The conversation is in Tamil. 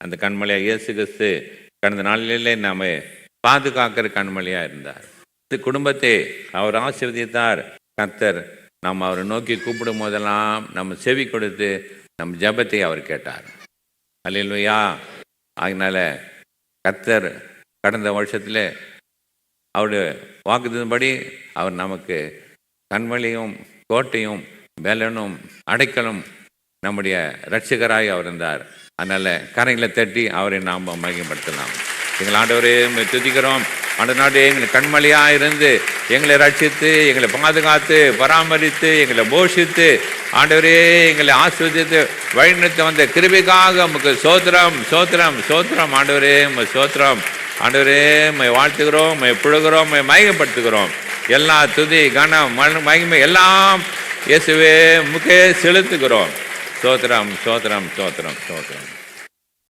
அந்த கண்மலையாக இயேசு கிறிஸ்து கடந்த நாளிலே நாம் பாதுகாக்கிற கண்மலையாக இருந்தார். இந்த குடும்பத்தை அவர் ஆசீர்வதித்தார். கர்த்தர் நாம் அவரை நோக்கி கூப்பிடும் போதெல்லாம் நம்ம செவி கொடுத்து நம்ம ஜெபத்தை அவர் கேட்டார். அல்லேலூயா. அதனால கர்த்தர் கடந்த வருஷத்தில் அவருடைய வாக்குத்தத்தின்படி அவர் நமக்கு கண்மலையும் கோட்டையும் பலனும் அடைக்கலும் நம்முடைய இரட்சகராய் அவர் இருந்தார். அதனால் கரைகளை தட்டி அவரை நாம் மகிமைப்படுத்தலாம். எங்கள் ஆண்டவரே துதிக்கிறோம். ஆண்டவரே எங்களை கண்மலையாக இருந்து எங்களை ரட்சித்து எங்களை பாதுகாத்து பராமரித்து எங்களை போஷித்து ஆண்டவரே எங்களை ஆசீர்வதித்து வழிநடத்த வந்த கிருபைக்காக உமக்கு சோத்திரம் சோத்திரம் சோத்திரம். ஆண்டவரே உம்மை சோத்திரம். ஆண்டவரே உம்மை வாழ்த்துகிறோம், உம்மை புழுகிறோம், உம்மை மகிமைப்படுத்துகிறோம். எல்லா துதி கனம் மகிமை எல்லாம் இயேசுவே உமக்கே செலுத்துகிறோம். சோத்திரம் சோத்திரம் சோத்திரம் சோத்திரம்.